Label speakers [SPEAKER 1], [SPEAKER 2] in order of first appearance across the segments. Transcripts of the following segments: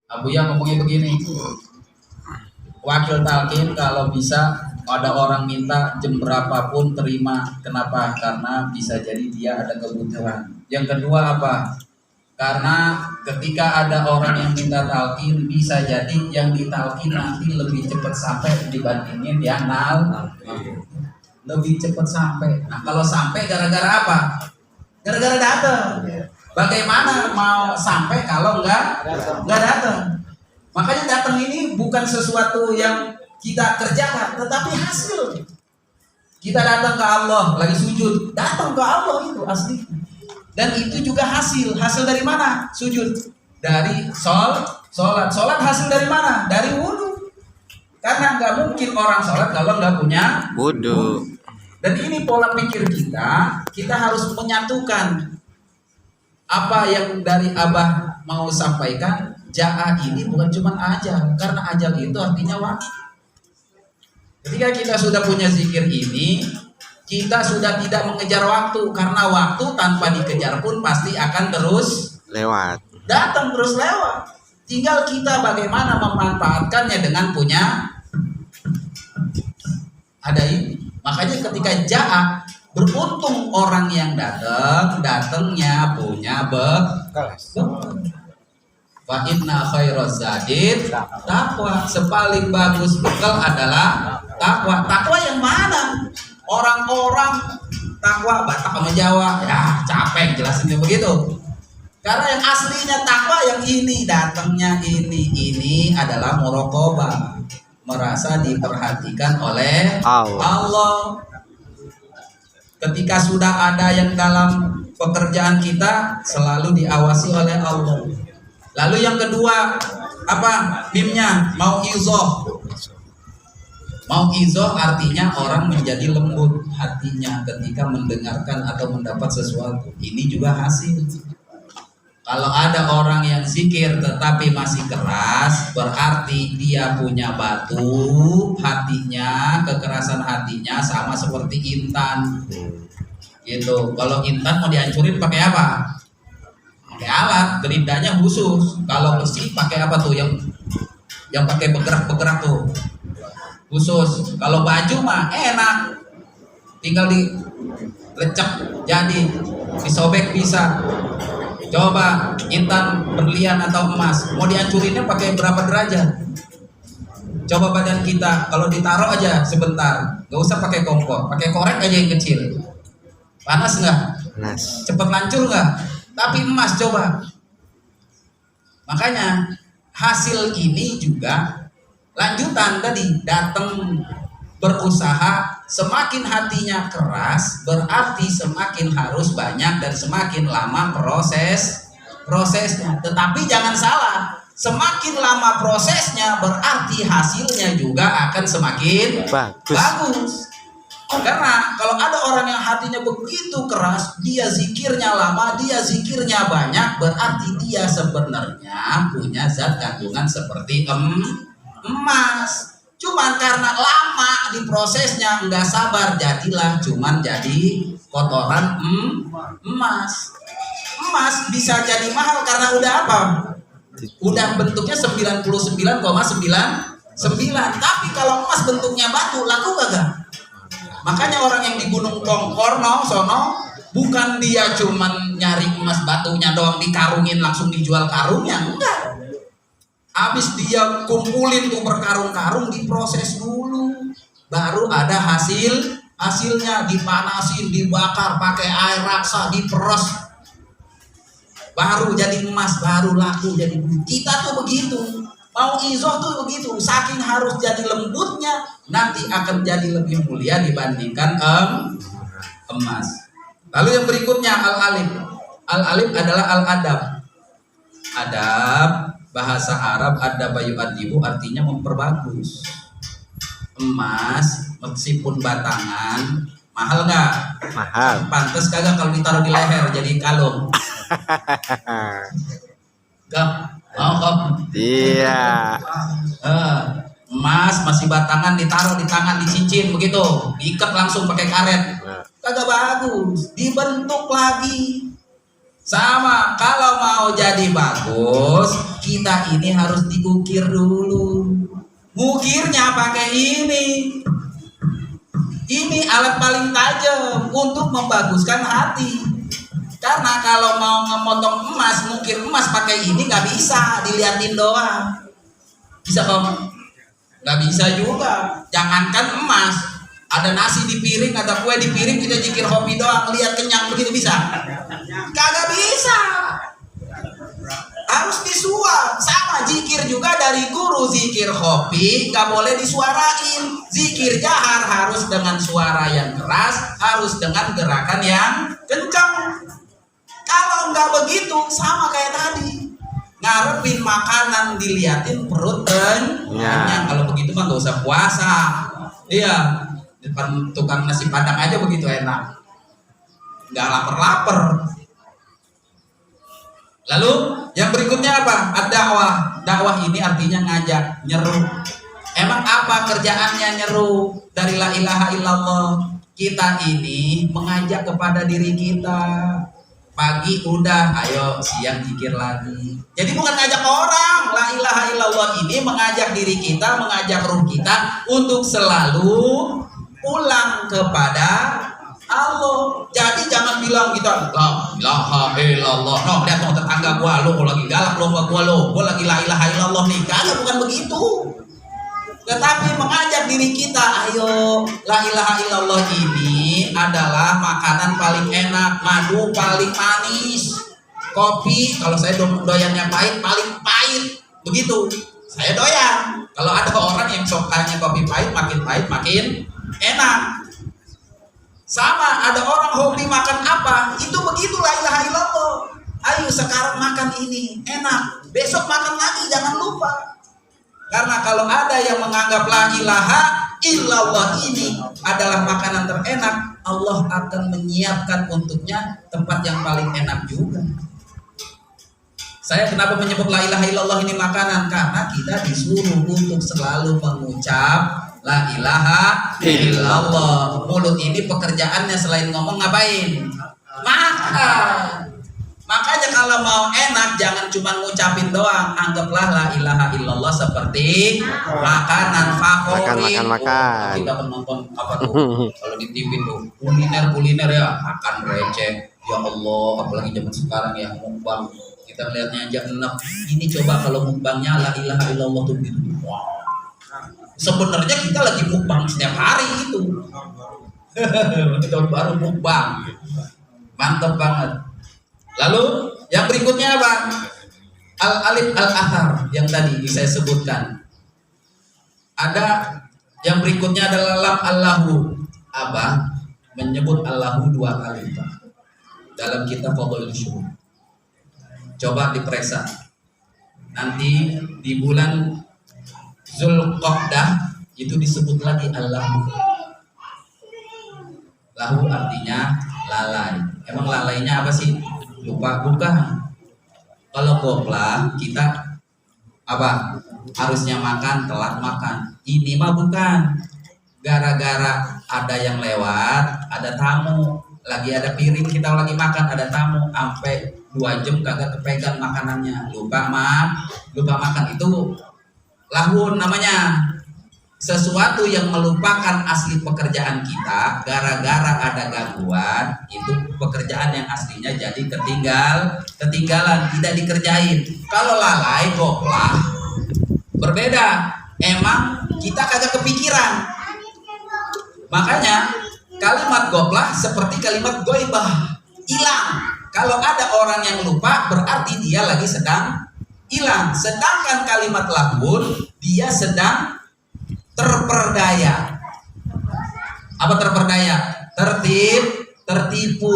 [SPEAKER 1] Abuya ngomongnya begini, wakil talqin kalau bisa ada orang minta jam berapapun terima. Kenapa? Karena bisa jadi dia ada kebutuhan. Yang kedua apa? Karena ketika ada orang yang minta talqin, bisa jadi yang ditalqin nanti lebih cepat sampai dibandingin yang lebih cepat sampai. Nah kalau sampai gara-gara apa? Gara-gara datang. Bagaimana mau sampai kalau nggak datang? Makanya datang ini bukan sesuatu yang kita kerjakan, tetapi hasil. Kita datang ke Allah, lagi sujud, datang ke Allah itu asli. Dan itu juga hasil. Hasil dari mana? Sujud. Dari sholat. Sholat hasil dari mana? Dari wudhu. Karena nggak mungkin orang sholat kalau nggak punya wudhu. Dan ini pola pikir kita harus menyatukan apa yang dari Abah mau sampaikan. Ja'a ini bukan cuma ajal, karena ajal itu artinya waktu. Ketika kita sudah punya zikir ini, kita sudah tidak mengejar waktu, karena waktu tanpa dikejar pun pasti akan terus
[SPEAKER 2] lewat.
[SPEAKER 1] Datang terus lewat. Tinggal kita bagaimana memanfaatkannya dengan punya ada ini. Makanya ketika ja'a, beruntung orang yang datangnya punya bekal. Wa inna khairaz zadid taqwa. Sepaling bagus bekal adalah takwa. Takwa yang mana? Orang-orang takwa Batak sama Jawa ya capek jelasinnya begitu. Karena yang aslinya takwa yang ini, datangnya ini adalah muraqabah, merasa diperhatikan oleh Allah. Ketika sudah ada yang dalam pekerjaan kita selalu diawasi oleh Allah. Lalu yang kedua apa? Mimnya mau izoh. Mau izoh artinya orang menjadi lembut hatinya ketika mendengarkan atau mendapat sesuatu. Ini juga hasil. Kalau ada orang yang zikir tetapi masih keras, berarti dia punya batu hatinya, kekerasan hatinya sama seperti intan. Gitu. Kalau intan mau dihancurin pakai apa? Pakai alat, gerindanya khusus. Kalau besi pakai apa tuh yang pakai bergerak tuh? Khusus. Kalau baju mah enak, tinggal dilecek jadi, disobek bisa. Coba intan berlian atau emas, mau dihancurinnya pakai berapa derajat? Coba badan kita kalau ditaruh aja sebentar, gak usah pakai kompor, pakai korek aja yang kecil, panas nggak?
[SPEAKER 2] Panas.
[SPEAKER 1] Cepet lancur nggak? Tapi emas coba. Makanya hasil ini juga lanjutan tadi, datang berusaha, semakin hatinya keras berarti semakin harus banyak dan semakin lama prosesnya. Tetapi jangan salah, semakin lama prosesnya berarti hasilnya juga akan semakin bagus. Karena kalau ada orang yang hatinya begitu keras, dia zikirnya lama, dia zikirnya banyak, berarti dia sebenarnya punya zat kandungan seperti emas. Cuman karena lama di prosesnya, nggak sabar, jadilah cuman jadi kotoran emas. Emas bisa jadi mahal karena udah apa? Udah bentuknya 99,99. Tapi kalau emas bentuknya batu, laku gak? Makanya orang yang di Gunung Tongkorno sono, bukan dia cuman nyari emas batunya doang dikarungin langsung dijual karungnya, enggak. Habis dia kumpulin tuh berkarung-karung, diproses dulu, baru ada hasilnya, dipanasin, dibakar pakai air raksa, diperes, baru jadi emas, baru laku jadi. Kita tuh begitu, mau izoh tuh begitu, saking harus jadi lembutnya, nanti akan jadi lebih mulia dibandingkan emas. Lalu yang berikutnya al-alif adalah al-adab. Adab bahasa Arab ada bayu adibu artinya memperbagus. Emas meskipun batangan mahal nggak?
[SPEAKER 2] Mahal.
[SPEAKER 1] Pantes kagak kalau ditaruh di leher jadi kalung? Gak? Oh.
[SPEAKER 2] Iya.
[SPEAKER 1] Emas masih batangan ditaruh di tangan, di cincin begitu, diikat langsung pakai karet, kagak bagus. Dibentuk lagi Sama, kalau mau jadi bagus, kita ini harus diukir dulu. Ngukirnya pakai ini. Ini alat paling tajam untuk membaguskan hati. Karena kalau mau ngemotong emas, ngukir emas pakai ini nggak bisa, diliatin doang. Bisa kok? Nggak bisa juga. Jangankan emas, ada nasi di piring, ada kue di piring, kita jikir kopi doang, lihat kenyang begitu bisa? Kagak bisa. Harus disuap. Sama zikir juga dari guru. Zikir kopi nggak boleh disuarain. Zikir jahar harus dengan suara yang keras, harus dengan gerakan yang kencang. Kalau nggak begitu, sama kayak tadi, ngarepin makanan diliatin perut kenyang. Kalau begitu mah nggak usah puasa. Iya, depan tukang nasi padang aja begitu enak, nggak lapar-lapar. Lalu yang berikutnya apa? Ad-dakwah. Dakwah ini artinya ngajak, nyeru. Emang apa kerjaannya nyeru? Dari la ilaha illallah. Kita ini mengajak kepada diri kita. Pagi udah, ayo siang zikir lagi. Jadi bukan ngajak orang. La ilaha illallah ini mengajak diri kita, mengajak ruh kita untuk selalu pulang kepada Allah. Jadi jangan bilang kita la ilaha illallah. No, lihat dong tetangga gua, lo lagi galak lo sama gua lagi la ilaha illallah nih. Kagak, bukan begitu. Tetapi mengajak diri kita, ayo la ilaha illallah ini adalah makanan paling enak, madu paling manis, kopi kalau saya doyannya pahit paling pahit. Begitu. Saya doyan. Kalau ada orang yang sukanya kopi pahit makin enak. Sama, ada orang hobi makan apa, itu begitu la ilaha illallah. Ayo sekarang makan ini, enak. Besok makan lagi, jangan lupa. Karena kalau ada yang menganggap la ilaha illallah ini adalah makanan terenak, Allah akan menyiapkan untuknya tempat yang paling enak juga. Saya kenapa menyebut la ilaha illallah ini makanan? Karena kita disuruh untuk selalu mengucap la ilaha illallah. Mulut ini pekerjaannya selain ngomong ngapain? Makan. Makanya kalau mau enak jangan cuma ngucapin doang. Anggaplah la ilaha illallah seperti makanan favorit.
[SPEAKER 2] Makan.
[SPEAKER 1] Kita penonton apa tuh? Kalau di TV tuh kuliner ya, makan receh. Ya Allah, apalagi zaman sekarang ya mukbang. Kita lihatnya aja enak. Ini coba kalau mukbangnya la ilaha illallah tuh gitu. Wow. Sebenarnya kita lagi mukbang setiap hari itu. Tahun baru mukbang. Mantap banget. Lalu yang berikutnya apa? Al-alif al-athar yang tadi saya sebutkan. Ada yang berikutnya adalah lam Allahu. Abah menyebut Allahu 2 kali Pak. Dalam kitab Fadhailus Syuhur. Coba diperiksa. Nanti di bulan Zulqa'dah itu disebut lagi Allahu. Lahu artinya lalai. Emang lalainya apa sih? Lupa, bukan. Kalau goplah kita apa? Harusnya makan, telat makan. Ini mah bukan. Gara-gara ada yang lewat, ada tamu, lagi ada piring kita lagi makan, ada tamu, sampai 2 jam kagak kepegang makanannya. Lupa makan itu lahun namanya. Sesuatu yang melupakan asli pekerjaan kita gara-gara ada gangguan, itu pekerjaan yang aslinya jadi ketinggalan, tidak dikerjain. Kalau lalai, goplah, berbeda. Emang kita kagak kepikiran. Makanya kalimat goplah seperti kalimat goibah, hilang. Kalau ada orang yang lupa berarti dia lagi sedang hilang. Sedangkan kalimat lahun dia sedang terperdaya. Apa terperdaya? Tertipu,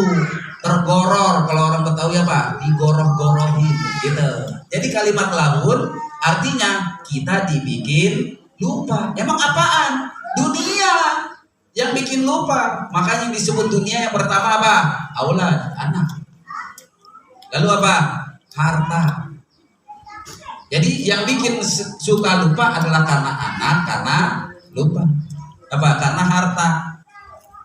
[SPEAKER 1] tergoror. Kalau orang Betawi apa? Digoroh-gorohin gitu. Jadi kalimat lahun artinya kita dibikin lupa. Emang apaan? Dunia yang bikin lupa. Makanya disebut dunia yang pertama apa? Aulad, anak. Lalu apa? Harta. Jadi yang bikin suka lupa adalah karena anak, karena lupa. Apa? Karena harta.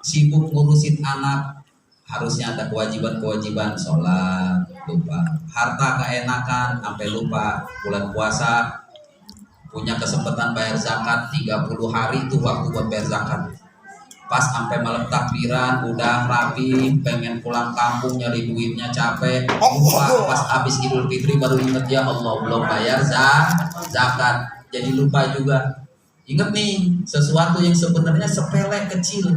[SPEAKER 1] Sibuk ngurusin anak, harusnya ada kewajiban-kewajiban sholat, lupa. Harta keenakan, sampai lupa. Bulan puasa, punya kesempatan bayar zakat 30 hari itu waktu buat bayar zakat. Pas sampai malam takbiran, udah rapi, pengen pulang kampung nyari duitnya capek, lupa. Pas habis Idul Fitri baru inget, ya Allah belum bayar zakat. Jadi lupa juga. Ingat nih, sesuatu yang sebenarnya sepele kecil,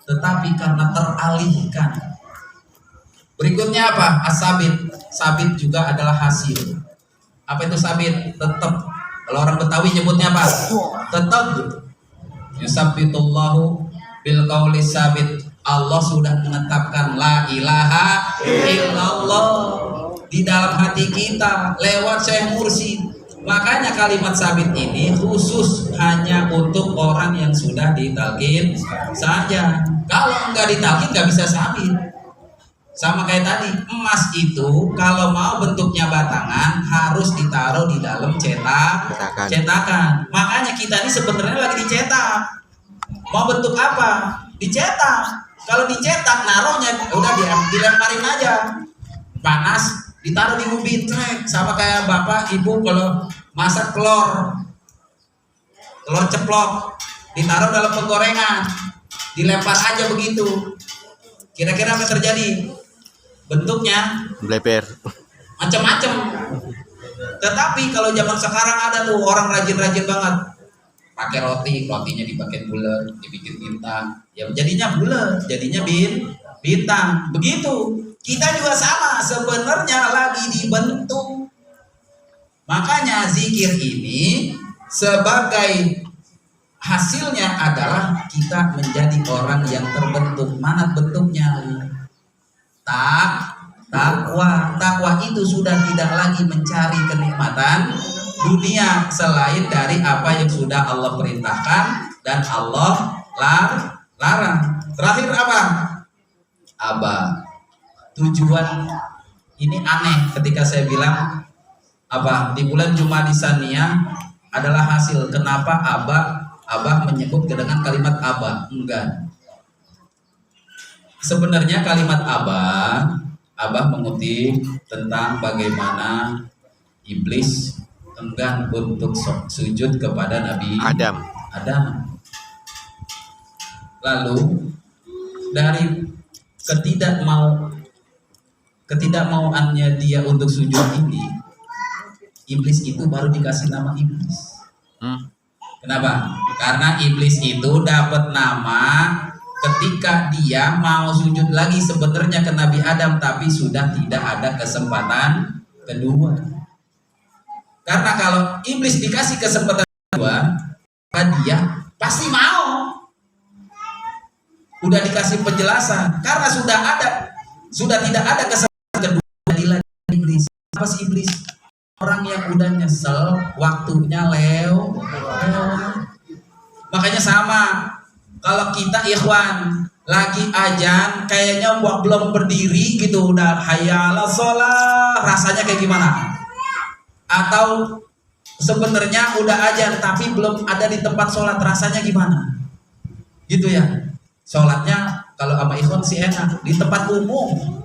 [SPEAKER 1] tetapi karena teralihkan. Berikutnya apa? As-sabit. Sabit juga adalah hasil. Apa itu sabit? Tetap. Kalau orang Betawi nyebutnya apa? Tetap. Yusabbitullahu bil qauli sabit. Allah sudah menetapkan la ilaha illallah di dalam hati kita lewat Syekh Mursyid. Makanya kalimat sabit ini khusus hanya untuk orang yang sudah ditalkin saja. Kalau enggak ditalkin nggak bisa sabit. Sama kayak tadi, emas itu kalau mau bentuknya batangan harus ditaruh di dalam cetakan. Makanya kita ini sebenarnya lagi dicetak. Mau bentuk apa? Dicetak. Kalau dicetak naruhnya udah dilemparin aja. Panas, ditaruh di ubi trek. Sama kayak bapak ibu kalau masak telur ceplok, ditaruh dalam penggorengan, dilempar aja begitu. Kira-kira apa terjadi? Bentuknya
[SPEAKER 2] Bleber.
[SPEAKER 1] macam-macam. Tetapi kalau zaman sekarang ada tuh orang rajin-rajin banget pakai rotinya dipakai bulat, dibikin bintang, ya jadinya bulat, jadinya bintang. Begitu kita juga sama, sebenarnya lagi dibentuk. Makanya zikir ini sebagai hasilnya adalah kita menjadi orang yang terbentuk. Mana bentuknya? Takwa itu sudah tidak lagi mencari kenikmatan dunia selain dari apa yang sudah Allah perintahkan dan Allah larang. Terakhir apa? Tujuan ini aneh ketika saya bilang di bulan Jumadil Tsaniyah adalah hasil. Kenapa Abah menyebut dengan kalimat enggak. Sebenarnya kalimat Abah mengutip tentang bagaimana iblis enggan untuk sujud kepada Nabi Adam. Lalu dari ketidakmauannya dia untuk sujud ini, iblis itu baru dikasih nama iblis. Kenapa? Karena iblis itu dapat nama ketika dia mau sujud lagi sebenarnya ke Nabi Adam, tapi sudah tidak ada kesempatan kedua. Karena kalau iblis dikasih kesempatan kedua, maka dia pasti mau. Udah dikasih penjelasan, karena sudah tidak ada kesempatan kedua. Jadilah iblis. Apa sih iblis? Orang yang udah nyesel, waktunya lewat. Makanya sama. Kalau kita ikhwan lagi ajan kayaknya belum berdiri gitu, udah hayyalah sholat, rasanya kayak gimana? Atau sebenarnya udah ajan tapi belum ada di tempat sholat, rasanya gimana? Gitu ya. Sholatnya kalau sama ikhwan sih enak di tempat umum.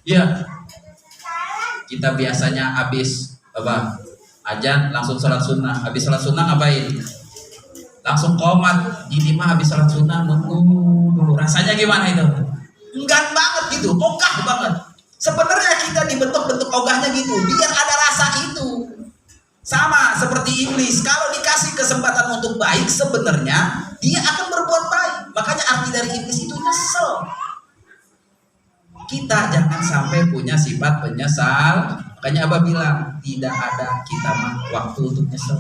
[SPEAKER 1] Ya. Kita biasanya habis ajan langsung sholat sunnah. Habis sholat sunnah ngapain? Langsung komat. Ini mah habis sholat sunnah nunggu. Rasanya gimana itu? Enggan banget gitu, ogah banget. Sebenarnya kita dibentuk ogahnya gitu, biar ada rasa itu. Sama seperti iblis, kalau dikasih kesempatan untuk baik, sebenarnya dia akan berbuat baik. Makanya arti dari iblis itu nyesel. Kita jangan sampai punya sifat penyesal. Makanya Abah bilang, tidak ada kita mah waktu untuk nyesel.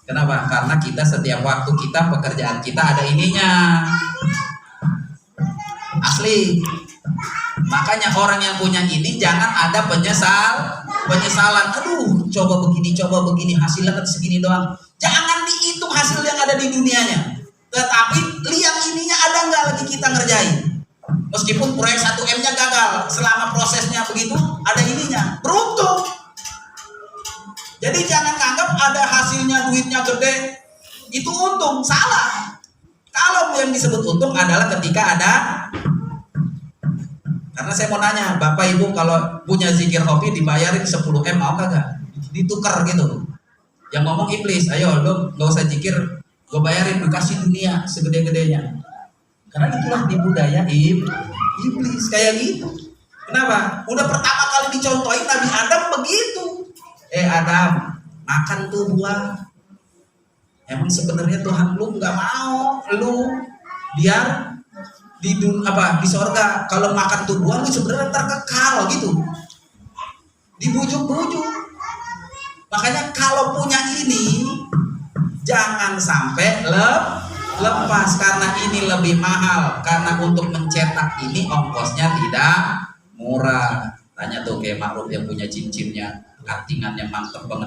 [SPEAKER 1] Kenapa? Karena kita setiap waktu kita, pekerjaan kita ada ininya. Asli. Makanya orang yang punya ini jangan ada penyesalan. Aduh, coba begini, hasilnya kan segini doang. Jangan dihitung hasil yang ada di dunianya. Tetapi lihat ininya ada nggak lagi kita ngerjain. Meskipun proyek 1M-nya gagal, selama prosesnya begitu ada ininya. Beruntung. Jadi jangan anggap ada hasilnya duitnya gede itu untung, salah. Kalau yang disebut untung adalah ketika ada Karena saya mau nanya, Bapak Ibu kalau punya zikir hobi dibayarin 10M mau kagak? Ditukar gitu. Yang ngomong iblis, ayo lo gak usah zikir, gue bayarin, dikasih dunia segede-gedenya. Karena itulah di budaya iblis kayak gitu. Kenapa? Udah pertama kali dicontohin Nabi Adam begitu. Adam, makan tuh buah. Emang sebenarnya Tuhan lu nggak mau lu biar di sorga kalau makan tuh buah lu sebenarnya terkekal gitu. Dibujuk-bujuk. Makanya kalau punya ini jangan sampai lepas karena ini lebih mahal, karena untuk mencetak ini ongkosnya tidak murah. Tanya tuh kayak Ma'ruf yang punya cincinnya, katingannya mantep banget.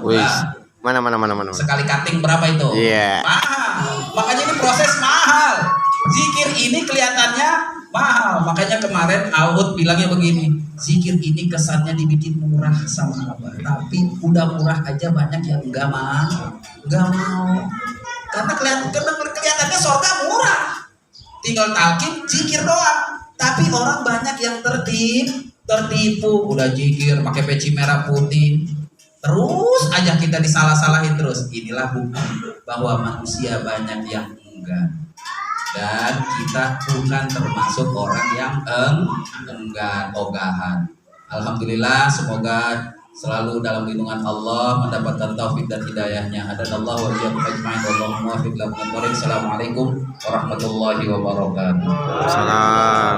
[SPEAKER 2] Mana.
[SPEAKER 1] Sekali cutting berapa itu?
[SPEAKER 2] Iya.
[SPEAKER 1] Mahal. Makanya ini proses mahal. Zikir ini kelihatannya mahal. Makanya kemarin Aud bilangnya begini, zikir ini kesannya dibikin murah sama Abah, tapi udah murah aja banyak yang enggak mau. Karena kelihatannya surga murah. Tinggal talqin, zikir doang. Tapi orang banyak yang tertipu. Udah zikir pakai peci merah putih. Terus aja kita disalah-salahin terus. Inilah bukti bahwa manusia banyak yang enggak. Dan kita bukan termasuk orang yang enggan, ogahan. Alhamdulillah, semoga selalu dalam lindungan Allah, mendapatkan taufik dan hidayahnya. Hadanallahu wa iyyakum ajma'in. Wallahu muwaffiq. Assalamualaikum warahmatullahi wabarakatuh.
[SPEAKER 2] Salam.